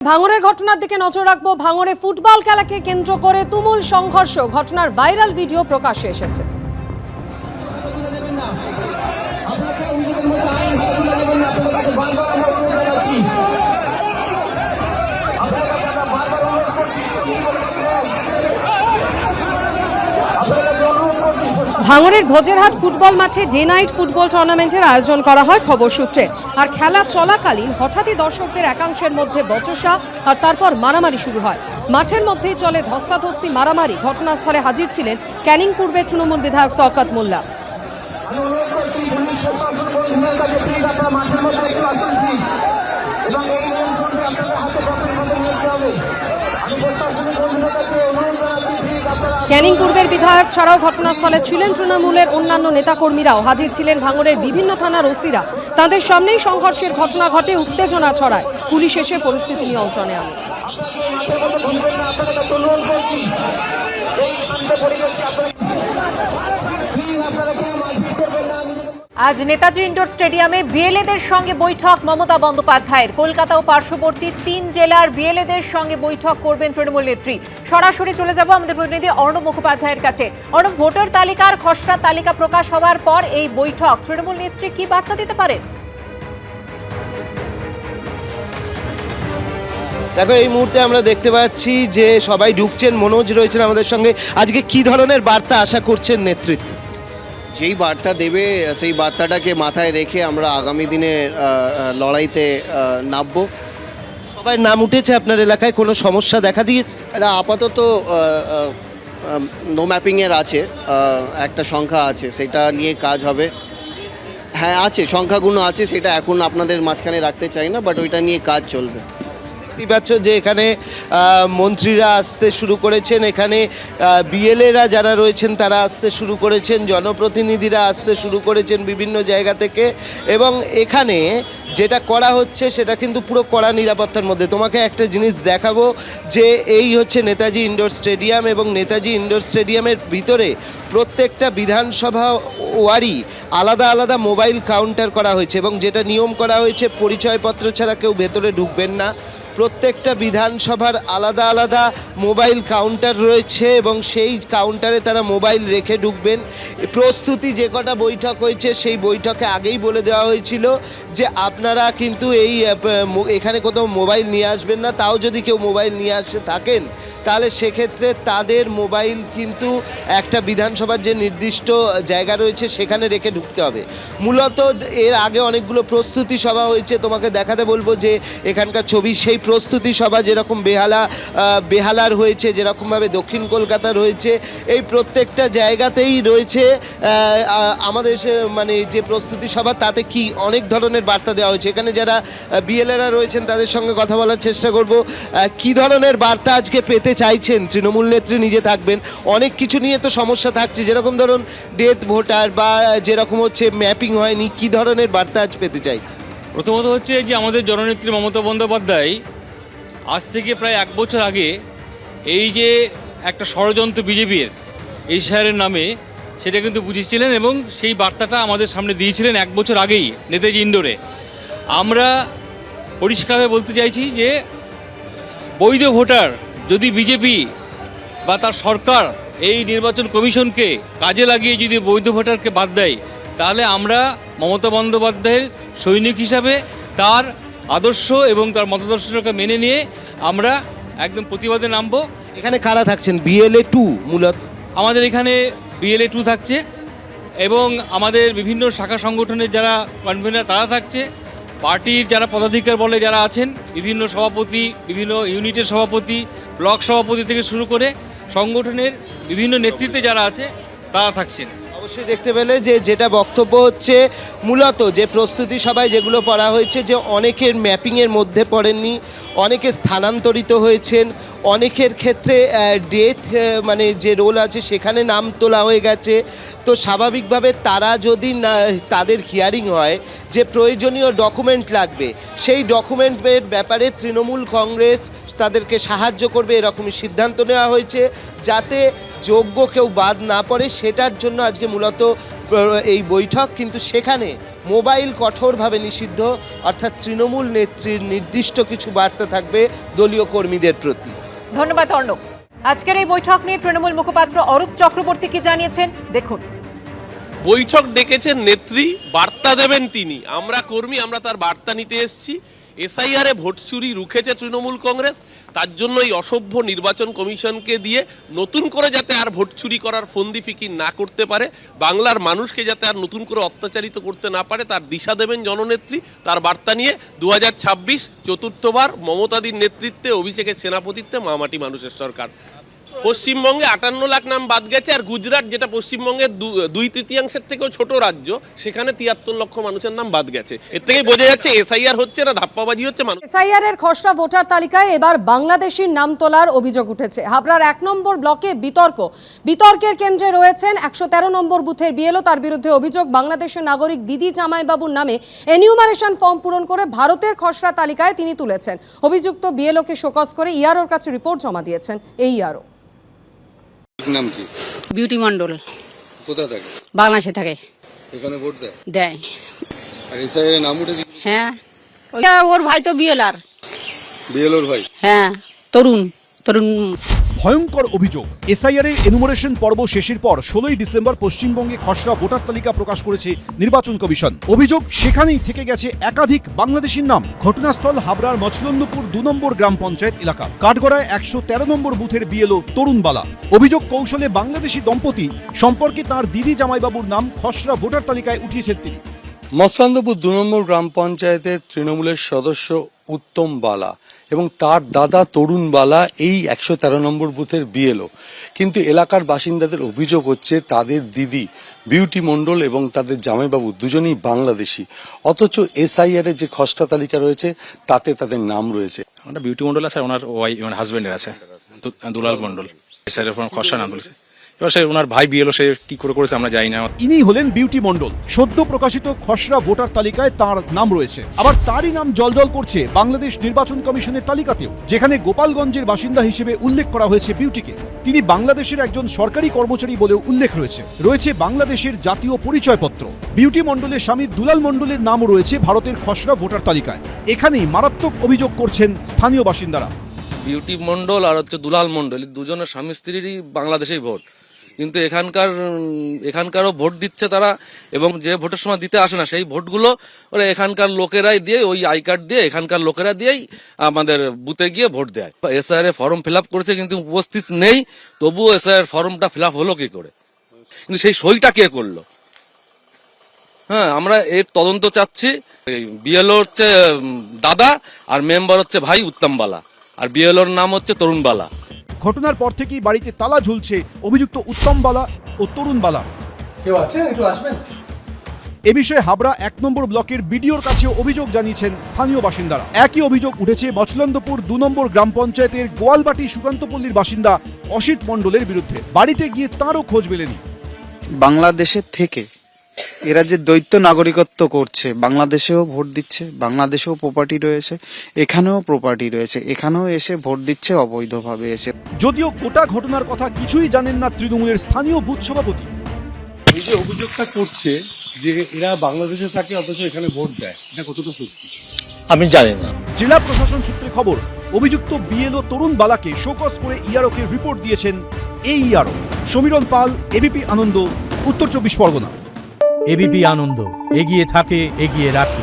ভাঙড়ের ঘটনার দিকে নজর রাখবো। ভাঙড়ে ফুটবল খেলাকে কেন্দ্র করে তুমুল সংঘর্ষ, ঘটনার ভাইরাল ভিডিও প্রকাশ্যে এসেছে। ভাঙড়ের ভোজেরহাট ফুটবল মাঠে ডে নাইট ফুটবল টুর্নামেন্টের আয়োজন করা হয় খবর সূত্রে। আর খেলা চলাকালীন হঠাৎই দর্শকদের একাংশের মধ্যে বচসা আর তারপর মারামারি শুরু হয়। মাঠের মধ্যেই চলে ধস্তাধস্তি মারামারি। ঘটনাস্থলে হাজির ছিলেন ক্যানিং পূর্বের তৃণমূল বিধায়ক শওকত মোল্লা। ক্যানিং পূর্বের বিধায়ক ছাড়াও ঘটনাস্থলে ছিলেন তৃণমূলের অন্যান্য নেতাকর্মীরাও। হাজির ছিলেন ভাঙড়ের বিভিন্ন থানার ওসিরা। তাদের সামনেই সংঘর্ষের ঘটনা ঘটে, উত্তেজনা ছড়ায়। পুলিশ এসে পরিস্থিতি নিয়ন্ত্রণে আনে। আজ নেতাজি ইন্ডোর স্টেডিয়ামে বিএলএদের সঙ্গে বৈঠক মমতা বন্দ্যোপাধ্যায়ের। কলকাতা ও পার্শ্ববর্তী 3 জেলার বিএলএদের সঙ্গে বৈঠক করবেন তৃণমূল নেত্রী। সরাসরি চলে যাব আমাদের প্রতিনিধি অর্ণব মুখোপাধ্যায়ের কাছে। অর্ণব, ভোটার তালিকার খসড়া তালিকা প্রকাশ হওয়ার পর এই বৈঠক, তৃণমূল নেত্রী কি বার্তা দিতে পারেন? দেখো, এই মুহূর্তে আমরা দেখতে পাচ্ছি যে সবাই ঢুকছেন। মনোজ রয়েছেন আমাদের সঙ্গে। আজকে কি ধরনের বার্তা আশা করছেন নেতৃত্ব? যেই বার্তা দেবে সেই বার্তাটাকে মাথায় রেখে আমরা আগামী দিনে লড়াইতে নামবো। সবাই নাম উঠেছে আপনার এলাকায়, কোনো সমস্যা দেখা দিয়েছে? এটা আপাতত নো ম্যাপিংয়ের আছে, একটা সংখ্যা আছে, সেটা নিয়ে কাজ হবে। হ্যাঁ আছে, সংখ্যাগুলো আছে, সেটা এখন আপনাদের মাঝখানে রাখতে চাই না, বাট ওইটা নিয়ে কাজ চলবে। পাচ্ছ যে এখানে মন্ত্রীরা আসতে শুরু করেছেন, এখানে বিএলএরা যারা রয়েছেন তারা আসতে শুরু করেছেন, জনপ্রতিনিধিরা আসতে শুরু করেছেন বিভিন্ন জায়গা থেকে। এবং এখানে যেটা করা হচ্ছে সেটা কিন্তু পুরো কড়া নিরাপত্তার মধ্যে। তোমাকে একটা জিনিস দেখাবো যে এই হচ্ছে নেতাজি ইন্ডোর স্টেডিয়াম, এবং নেতাজি ইন্ডোর স্টেডিয়ামের ভিতরে প্রত্যেকটা বিধানসভা ওয়ারি আলাদা আলাদা মোবাইল কাউন্টার করা হয়েছে, এবং যেটা নিয়ম করা হয়েছে পরিচয়পত্র ছাড়া কেউ ভেতরে ঢুকবেন না। প্রত্যেকটা বিধানসভার আলাদা আলাদা মোবাইল কাউন্টার রয়েছে, এবং সেই কাউন্টারে তারা মোবাইল রেখে ঢুকবেন। প্রস্তুতি যে কটা বৈঠক হয়েছে সেই বৈঠকে আগেই বলে দেওয়া হয়েছিল যে আপনারা কিন্তু এখানে কোথাও মোবাইল নিয়ে আসবেন না। তাও যদি কেউ মোবাইল নিয়ে আসে থাকেন তাহলে সেক্ষেত্রে তাদের মোবাইল কিন্তু একটা বিধানসভার যে নির্দিষ্ট জায়গা রয়েছে সেখানে রেখে ঢুকতে হবে। মূলত এর আগে অনেকগুলো প্রস্তুতি সভা হয়েছে, তোমাকে দেখাতে বলবো যে এখানকার ছবি। সেই প্রস্তুতি সভা যেরকম বেহালার হয়েছে, যেরকমভাবে দক্ষিণ কলকাতার হয়েছে, এই প্রত্যেকটা জায়গাতেই রয়েছে আমাদের মানে যে প্রস্তুতি সভা, তাতে কি অনেক ধরনের বার্তা দেওয়া হয়েছে। এখানে যারা বিএলএরা রয়েছেন তাদের সঙ্গে কথা বলার চেষ্টা করব। কি ধরনের বার্তা আজকে পেতে চাইছেন? তৃণমূল নেত্রী নিজে থাকবেন, অনেক কিছু নিয়ে তো সমস্যা থাকছে, যেরকম ধরুন ডেথ ভোটার বা যেরকম হচ্ছে ম্যাপিং হয়নি, কি ধরনের বার্তা আজ পেতে চাই? প্রথমত হচ্ছে যে আমাদের জননেত্রী মমতা বন্দ্যোপাধ্যায় আজ থেকে প্রায় 1 বছর আগে এই যে একটা ষড়যন্ত্র বিজেপির এই শহরের নামে, সেটা কিন্তু বুঝিয়েছিলেন এবং সেই বার্তাটা আমাদের সামনে দিয়েছিলেন 1 বছর আগেই নেতাজি ইন্ডোরে। আমরা পরিষ্কারভাবে বলতে চাইছি যে বৈধ ভোটার যদি বিজেপি বা তার সরকার এই নির্বাচন কমিশনকে কাজে লাগিয়ে যদি বৈধ ভোটারকে বাদ দেয়, তাহলে আমরা মমতা বন্দ্যোপাধ্যায়ের সৈনিক হিসাবে তার আদর্শ এবং তার মতাদর্শকে মেনে নিয়ে আমরা একদম প্রতিবাদে নামব। এখানে কারা থাকছেন? বিএলএ 2 মূলত আমাদের এখানে বিএলএ 2 থাকছে, এবং আমাদের বিভিন্ন শাখা সংগঠনের যারা কনভেনার তারা থাকছে, পার্টির যারা পদাধিকার বলে যারা আছেন, বিভিন্ন সভাপতি, বিভিন্ন ইউনিটের সভাপতি, ব্লক সভাপতি থেকে শুরু করে সংগঠনের বিভিন্ন নেতৃত্বে যারা আছে তারা থাকছেন। অবশ্যই দেখতে পেলে যে যেটা বক্তব্য হচ্ছে, মূলত যে প্রস্তুতি সভায় যেগুলো পড়া হয়েছে যে অনেকের ম্যাপিংয়ের মধ্যে পড়েননি, অনেকে স্থানান্তরিত হয়েছেন, অনেকের ক্ষেত্রে ডেথ মানে যে রোল আছে সেখানে নাম তোলা হয়ে গেছে। তো স্বাভাবিকভাবে তারা যদি না, তাদের হিয়ারিং হয় যে প্রয়োজনীয় ডকুমেন্ট লাগবে, সেই ডকুমেন্টের ব্যাপারে তৃণমূল কংগ্রেস তাদেরকে সাহায্য করবে, এরকমই সিদ্ধান্ত নেওয়া হয়েছে, যাতে যোগ্য কেউ বাদ না পড়ে। সেটার জন্য আজকে মূলত এই বৈঠক। কিন্তু সেখানে মোবাইল কঠোরভাবে নিষিদ্ধ, অর্থাৎ তৃণমূল নেত্রীর নির্দিষ্ট কিছু বার্তা থাকবে দলীয় কর্মীদের প্রতি। ধন্যবাদ অর্ণব। আজকের এই বৈঠক নিয়ে তৃণমূল মুখপাত্র অরূপ চক্রবর্তী কি জানিয়েছেন দেখুন। বৈঠক ডেকেছেন নেত্রী, বার্তা দেবেন তিনি। আমরা কর্মী, আমরা তার বার্তা নিতে এসেছি। এসআইআরে ভোট চুরি রুখেছে তৃণমূল কংগ্রেস, তার জন্য এই অসভ্য নির্বাচন কমিশনকে দিয়ে নতুন করে যাতে আর ভোট চুরি করার ফন্দি ফিকির না করতে পারে, বাংলার মানুষকে যাতে আর নতুন করে অত্যাচারিত করতে না পারে, তার দিশা দেবেন জননেত্রী। তার বার্তা নিয়ে 2026 চতুর্থবার মমতাদির নেতৃত্বে, অভিষেকের সেনাপতিত্বে মামাটি মানুষের সরকার। পশ্চিমবঙ্গে 58 লাখ নাম বাদ গেছে, আর গুজরাট যেটা পশ্চিমবঙ্গের 2/3 থেকেও ছোট রাজ্য, সেখানে 73 লক্ষ মানুষের নাম বাদ গেছে। এর থেকেই বোঝা যাচ্ছে এসআইআর হচ্ছে না, ধাপ্পাবাজি হচ্ছে। এসআইআর এর খসড়া ভোটার তালিকায় এবার বাংলাদেশির নাম তোলার অভিযোগ উঠেছে। হাবড়ার 1 নম্বর ব্লকে বিতর্কের কেন্দ্রে রয়েছেন 113 নম্বর বুথের বিএলও। তার বিরুদ্ধে অভিযোগ, বাংলাদেশের নাগরিক দিদি জামাইবাবুর নামে এনিউমারেশন ফর্ম পূরণ করে ভারতের খসড়া তালিকায় তিনি তুলেছেন। অভিযুক্ত বিএলওকে শোকজ করে ইআরওর কাছে রিপোর্ট জমা দিয়েছেন এই ইআরও। নাম কি? বিউটি মন্ডল। কোথায় থাকে? বাংলাদেশে থাকে। এখানে ভোট দেয়? দেয়। আর এসআইআর এর নাম উঠেছে? হ্যাঁ, ওইটা ওর ভাই তো বিএলআর। বিএলওর ভাই? হ্যাঁ, তরুণ। ভয়ঙ্কর অভিযোগ, এসআইআর এর এনুমারেশন পর্ব শেষের পর 16ই ডিসেম্বর পশ্চিমবঙ্গে খসড়া ভোটার তালিকা প্রকাশ করেছে নির্বাচন কমিশন। অভিযোগ, সেখানেই থেকে গেছে একাধিক বাংলাদেশির নাম। ঘটনাস্থল হাবড়ার মছলন্দপুর 2 নম্বর গ্রাম পঞ্চায়েত এলাকা। কাঠগড়ায় 113 নম্বর বুথের বিএলও তরুণবালা। অভিযোগ, কৌশলে বাংলাদেশি দম্পতি সম্পর্কে তার দিদি জামাইবাবুর নাম খসড়া ভোটার তালিকায় উঠিয়েছেন তিনি। মছলন্দপুর 2 নম্বর গ্রাম পঞ্চায়েতের তৃণমূলের সদস্য উত্তম বালা এবং তার দাদা তরুণ বালা এই 113 নম্বর বুথের বিএলও। কিন্তু এলাকার বাসিন্দাদের অভিযোগ হচ্ছে তাদের দিদি বিউটি মণ্ডল এবং তাদের জামাইবাবু দুজনেই বাংলাদেশি, অথচ এসআইআর এর যে খসড়া তালিকা রয়েছে তাতে তাদের নাম রয়েছে। ওটা বিউটি মন্ডল আছে, ওনার হাজবেন্ডের আছে দুলাল মন্ডল। এসআইআর এর খসড়া নাম বলেছে। এবার সে ওনার ভাই বিএলও, সে কি করেছে আমরা জানি না। ইনি হলেন বিউটি মণ্ডল। সদ্য প্রকাশিত খসড়া ভোটার তালিকায় তার নাম রয়েছে। আবার তারই নাম জলজল করছে বাংলাদেশ নির্বাচন কমিশনের তালিকাতেও, যেখানে গোপালগঞ্জের বাসিন্দা হিসেবে উল্লেখ করা হয়েছে বিউটিকে। তিনি বাংলাদেশের একজন সরকারি কর্মচারী বলেও উল্লেখ রয়েছে বাংলাদেশের জাতীয় পরিচয়পত্র। বিউটি মণ্ডলের স্বামী দুলাল মণ্ডলের নামও রয়েছে ভারতের খসড়া ভোটার তালিকায়। এখানেই মারাত্মক অভিযোগ করছেন স্থানীয় বাসিন্দারা। বিউটি মণ্ডল আর দুলাল মণ্ডল দুজনের স্বামী স্ত্রীরই বাংলাদেশেই ভোট, কিন্তু এখানকারও ভোট দিচ্ছে তারা, এবং যে ভোটের সময় দিতে আসে না সেই ভোটগুলো ওরা এখানকার লোকেরাই দিয়ে, ওই আই কার্ড দিয়ে এখানকার লোকেরা দিয়েই আমাদের বুথে গিয়ে ভোট দেয়। এসআইআর এর ফর্ম ফিল আপ করেছে কিন্তু উপস্থিত নেই, তবুও এসআইআর ফর্মটা ফিল আপ হলো কি করে? কিন্তু সেই সইটা কে করলো? হ্যাঁ, আমরা এর তদন্ত চাচ্ছি। বিএলও হচ্ছে দাদা আর মেম্বার হচ্ছে ভাই উত্তম বালা, আর বিএলওর নাম হচ্ছে তরুণ বালা। ঘটনার পর থেকেই বাড়িতে তালা ঝুলছে অভিযুক্ত উত্তম বালা ও তরুণ বালা। কেউ আছেন? একটু আসবেন। এ বিষয়ে হাবড়া 1 নম্বর ব্লকের বিডিওর কাছে অভিযোগ জানিয়েছেন স্থানীয় বাসিন্দারা। একই অভিযোগ উঠেছে মছলন্দপুর 2 নম্বর গ্রাম পঞ্চায়েতের গোয়ালবাটি সুকান্তপল্লীর বাসিন্দা অসিত মণ্ডলের বিরুদ্ধে। বাড়িতে গিয়ে তারও খোঁজ মেলেনি। বাংলাদেশের থেকে এরা যে দ্বৈত নাগরিকত্ব করছে, বাংলাদেশেও ভোট দিচ্ছে, বাংলাদেশেও প্রপার্টি রয়েছে, এখানেও প্রপার্টি রয়েছে, এখানেও এসে ভোট দিচ্ছে অবৈধভাবে এসে। যদিও গোটা ঘটনার কথা কিছুই জানেন না তৃণমূলের স্থানীয় বুথ সভাপতি। এই যে অভিযোগটা করছে যে এরা বাংলাদেশে থাকে অথচ এখানে ভোট দেয়, এটা কতটা সত্যি আমি জানি না। জেলা প্রশাসন সূত্রে খবর, অভিযুক্ত বিএলও তরুণ বালাকে শোকজ করে ইআরওকে রিপোর্ট দিয়েছেন এই ইআরও। সমীরণ পাল, এবিপি আনন্দ, উত্তর 24 পরগনা। এবিপি আনন্দ, এগিয়ে থাকে, এগিয়ে রাখে।